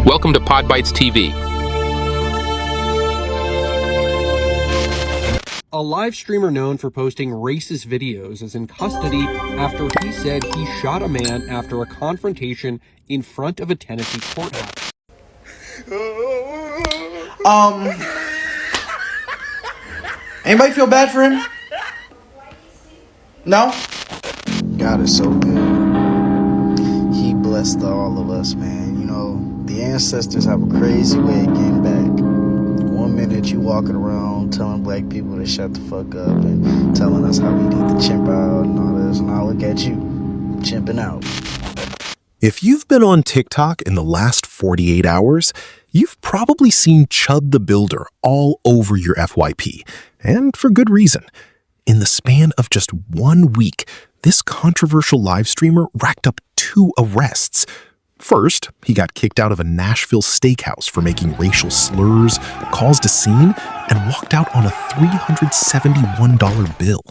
Welcome to Podbites TV. A live streamer known for posting racist videos is in custody after he said he shot a man after a confrontation in front of a Tennessee courthouse. Anybody feel bad for him? No? God is so good. He blessed all of us, man. You know, the ancestors have a crazy way of getting back. One minute you walking around telling black people to shut the fuck up and telling us how we need to chimp out and all this, and I look at you, chimping out. If you've been on TikTok in the last 48 hours, you've probably seen Chud the Builder all over your FYP, and for good reason. In the span of just 1 week, this controversial live streamer racked up 2 arrests. First, he got kicked out of a Nashville steakhouse for making racial slurs, caused a scene, and walked out on a $371 bill.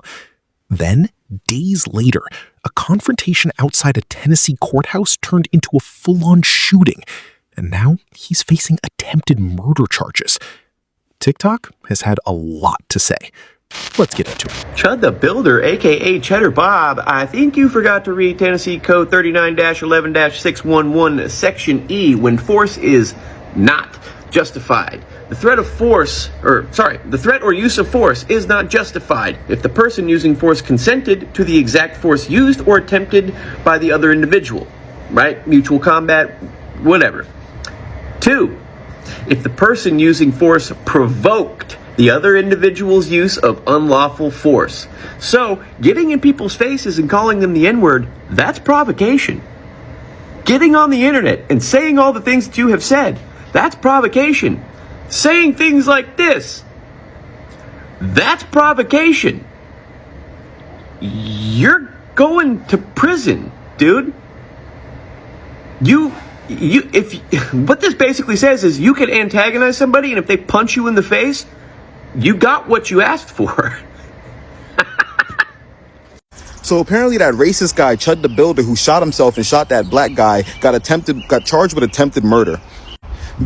Then, days later, a confrontation outside a Tennessee courthouse turned into a full-on shooting, and now he's facing attempted murder charges. TikTok has had a lot to say. Let's get into it. Chud the Builder, aka Cheddar Bob, I think you forgot to read Tennessee Code 39-11-611, Section E, when force is not justified. The threat or use of force is not justified if the person using force consented to the exact force used or attempted by the other individual, right? Mutual combat, whatever. 2, if the person using force provoked the other individual's use of unlawful force. So, getting in people's faces and calling them the N-word, that's provocation. Getting on the internet and saying all the things that you have said, that's provocation. Saying things like this, that's provocation. You're going to prison, dude. What this basically says is you can antagonize somebody, and if they punch you in the face, you got what you asked for. So apparently that racist guy, Chud the Builder, who shot himself and shot that black guy, got charged with attempted murder.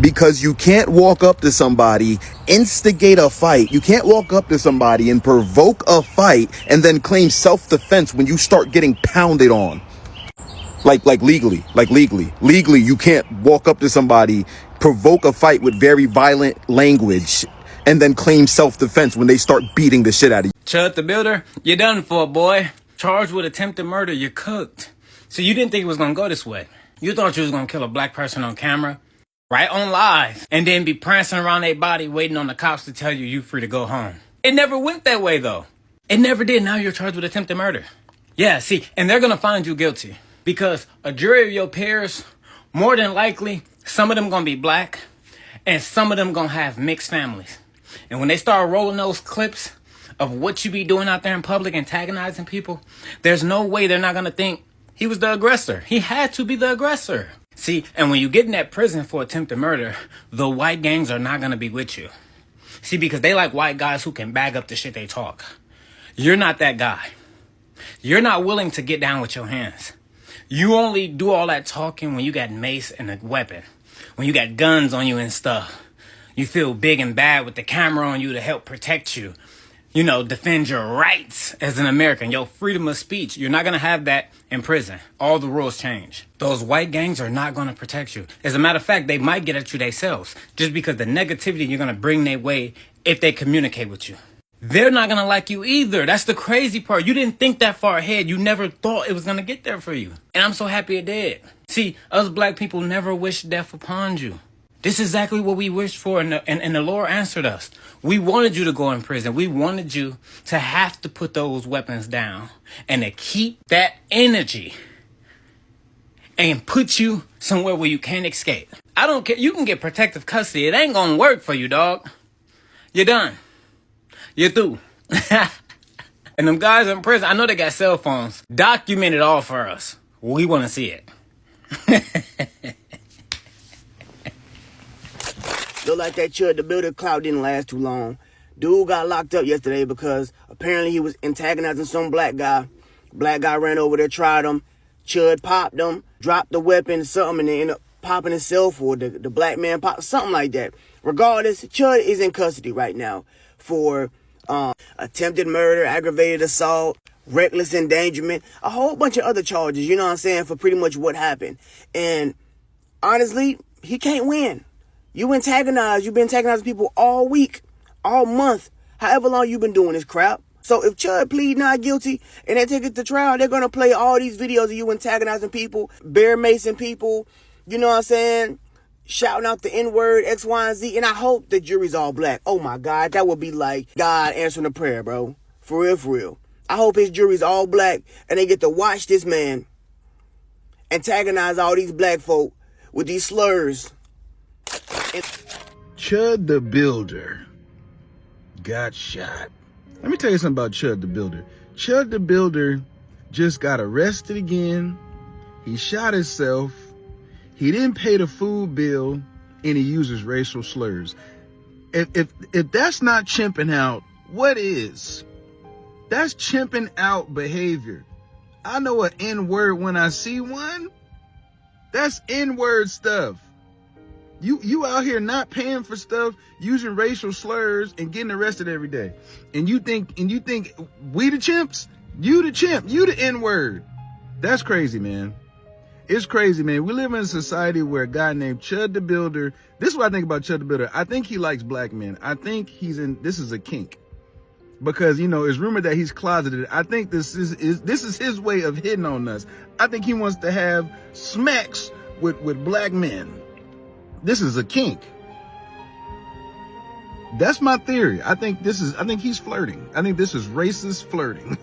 Because you can't walk up to somebody, instigate a fight. You can't walk up to somebody and provoke a fight and then claim self-defense when you start getting pounded on. Like legally, you can't walk up to somebody, provoke a fight with very violent language, and then claim self-defense when they start beating the shit out of you. Chud the Builder, you're done for, boy. Charged with attempted murder, you're cooked. So you didn't think it was gonna go this way. You thought you was gonna kill a black person on camera, right on live, and then be prancing around their body waiting on the cops to tell you you're free to go home. It never went that way, though. It never did. Now you're charged with attempted murder. Yeah, see, and they're gonna find you guilty because a jury of your peers, more than likely, some of them gonna be black, and some of them gonna have mixed families. And when they start rolling those clips of what you be doing out there in public, antagonizing people, there's no way they're not going to think he was the aggressor. He had to be the aggressor. See, and when you get in that prison for attempted murder, the white gangs are not going to be with you. See, because they like white guys who can bag up the shit they talk. You're not that guy. You're not willing to get down with your hands. You only do all that talking when you got mace and a weapon, when you got guns on you and stuff. You feel big and bad with the camera on you to help protect you. You know, defend your rights as an American, your freedom of speech. You're not going to have that in prison. All the rules change. Those white gangs are not going to protect you. As a matter of fact, they might get at you themselves just because the negativity you're going to bring their way if they communicate with you. They're not going to like you either. That's the crazy part. You didn't think that far ahead. You never thought it was going to get there for you. And I'm so happy it did. See, us black people never wish death upon you. This is exactly what we wished for, and the Lord answered us. We wanted you to go in prison. We wanted you to have to put those weapons down and to keep that energy and put you somewhere where you can't escape. I don't care. You can get protective custody. It ain't gonna work for you, dog. You're done. You're through. And them guys in prison, I know they got cell phones. Document it all for us. We want to see it. Look like that Chud the Builder clout didn't last too long. Dude got locked up yesterday because apparently he was antagonizing some black guy. Black guy ran over there, tried him. Chud popped him, dropped the weapon, something, and popping himself, or the black man pop, something like that. Regardless, Chud is in custody right now for attempted murder, aggravated assault, reckless endangerment, a whole bunch of other charges, you know what I'm saying, for pretty much what happened. And honestly, he can't win. You've been antagonizing people all week, all month, however long you've been doing this crap. So if Chud plead not guilty and they take it to trial, they're going to play all these videos of you antagonizing people, bear macing people, you know what I'm saying, shouting out the N-word, X, Y, and Z. And I hope the jury's all black. Oh my God, that would be like God answering a prayer, bro. For real, for real. I hope his jury's all black and they get to watch this man antagonize all these black folk with these slurs. Chud the Builder got shot. Let me tell you something about Chud the Builder. Chud the Builder just got arrested again. He shot himself. He didn't pay the food bill, and he uses racial slurs. If that's not chimping out, what is? That's chimping out behavior. I know an N-word when I see one. That's N-word stuff. You out here not paying for stuff, using racial slurs, and getting arrested every day. And you think we the chimps? You the chimp. You the N-word. That's crazy, man. It's crazy, man. We live in a society where a guy named Chud the Builder, this is what I think about Chud the Builder. I think he likes black men. I think this is a kink. Because, you know, it's rumored that he's closeted. I think this is his way of hitting on us. I think he wants to have smacks with black men. This is a kink. That's my theory. I think he's flirting. I think this is racist flirting.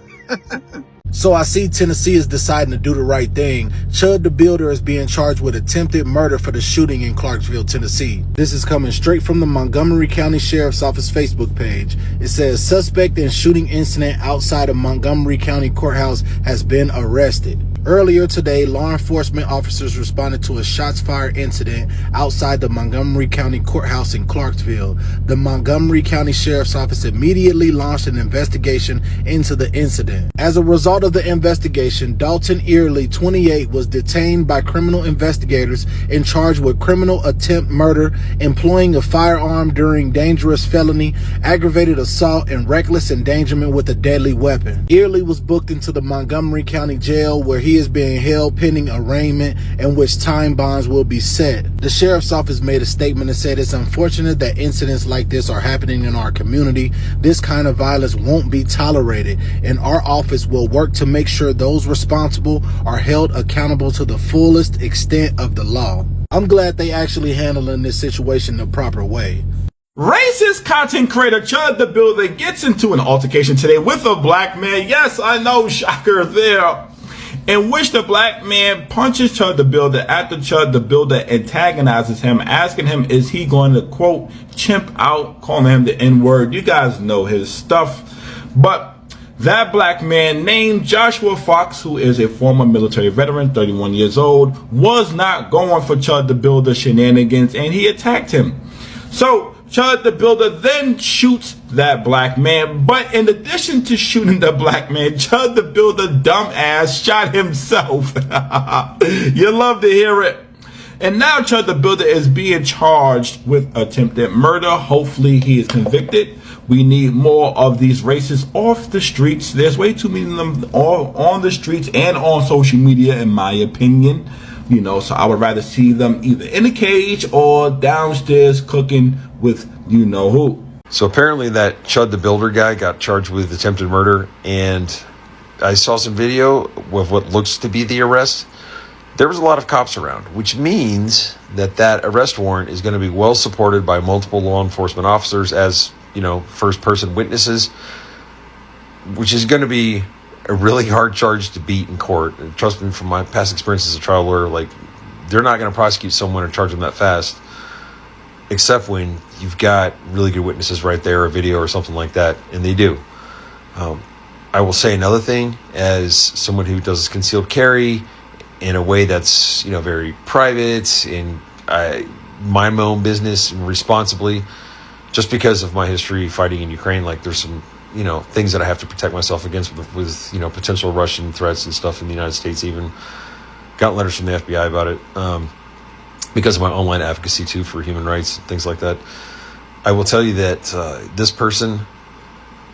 So I see Tennessee is deciding to do the right thing. Chud the Builder is being charged with attempted murder for the shooting in Clarksville, Tennessee. This is coming straight from the Montgomery County Sheriff's Office Facebook page. It says, suspect in shooting incident outside of Montgomery County Courthouse has been arrested. Earlier today, law enforcement officers responded to a shots fired incident outside the Montgomery County Courthouse in Clarksville. The Montgomery County Sheriff's Office immediately launched an investigation into the incident. As a result of the investigation, Dalton Early, 28, was detained by criminal investigators and charged with criminal attempt murder, employing a firearm during dangerous felony, aggravated assault, and reckless endangerment with a deadly weapon. Early was booked into the Montgomery County Jail, where he is being held pending arraignment, in which time bonds will be set. The sheriff's office made a statement and said it's unfortunate that incidents like this are happening in our community. This kind of violence won't be tolerated, and our office will work to make sure those responsible are held accountable to the fullest extent of the law. I'm glad they actually handling this situation the proper way. Racist content creator Chud the Builder gets into an altercation today with a black man. Yes, I know, shocker there. In which the black man punches Chud the Builder after Chud the Builder antagonizes him, asking him, is he going to, quote, chimp out, calling him the N-word. You guys know his stuff. But that black man named Joshua Fox, who is a former military veteran, 31 years old, was not going for Chud the Builder shenanigans, and he attacked him. So Chud the Builder then shoots that black man, but in addition to shooting the black man, Chud the Builder dumbass shot himself. You love to hear it. And now Chud the Builder is being charged with attempted murder. Hopefully he is convicted. We need more of these racists off the streets. There's way too many of them all on the streets and on social media, in my opinion. You know, so I would rather see them either in a cage or downstairs cooking with you know who. So apparently that Chud the Builder guy got charged with attempted murder, and I saw some video of what looks to be the arrest. There was a lot of cops around, which means that arrest warrant is going to be well supported by multiple law enforcement officers as, you know, first-person witnesses, which is going to be a really hard charge to beat in court. And trust me, from my past experience as a trial lawyer, like, they're not going to prosecute someone or charge them that fast, except when you've got really good witnesses right there, a video or something like that, and they do. I will say another thing, as someone who does concealed carry in a way that's, you know, very private, and I mind my own business and responsibly, just because of my history fighting in Ukraine, like, there's some, you know, things that I have to protect myself against with you know, potential Russian threats and stuff in the United States. Even got letters from the FBI about it. because of my online advocacy too for human rights and things like that. I will tell you that this person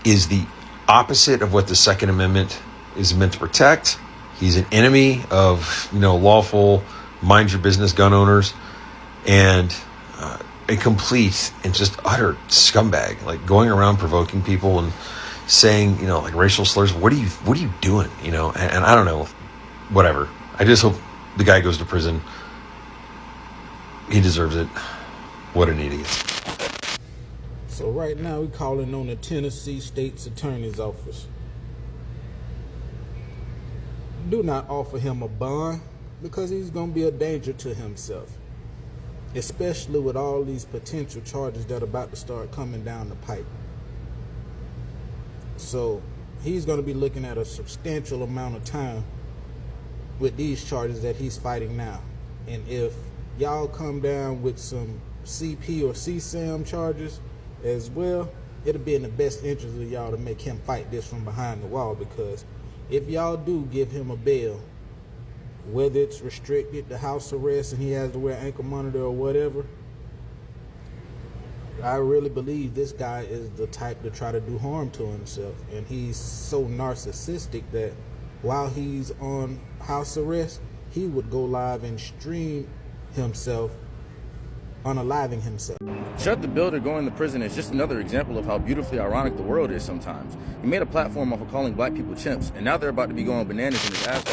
is the opposite of what the Second Amendment is meant to protect. He's an enemy of, lawful, mind your business gun owners, and a complete and just utter scumbag, like going around provoking people and saying, like racial slurs. What are you doing? And I don't know, whatever. I just hope the guy goes to prison. He deserves it. What an idiot. So right now we're calling on the Tennessee State's Attorney's Office. Do not offer him a bond because he's going to be a danger to himself, especially with all these potential charges that are about to start coming down the pipe. So he's going to be looking at a substantial amount of time with these charges that he's fighting now. And if y'all come down with some CP or CSAM charges as well, it'll be in the best interest of y'all to make him fight this from behind the wall, because if y'all do give him a bail, whether it's restricted to house arrest and he has to wear ankle monitor or whatever, I really believe this guy is the type to try to do harm to himself. And he's so narcissistic that while he's on house arrest, he would go live and stream himself, unaliving himself. Chud the Builder going to prison is just another example of how beautifully ironic the world is sometimes. He made a platform off of calling black people chimps, and now they're about to be going bananas in his ass.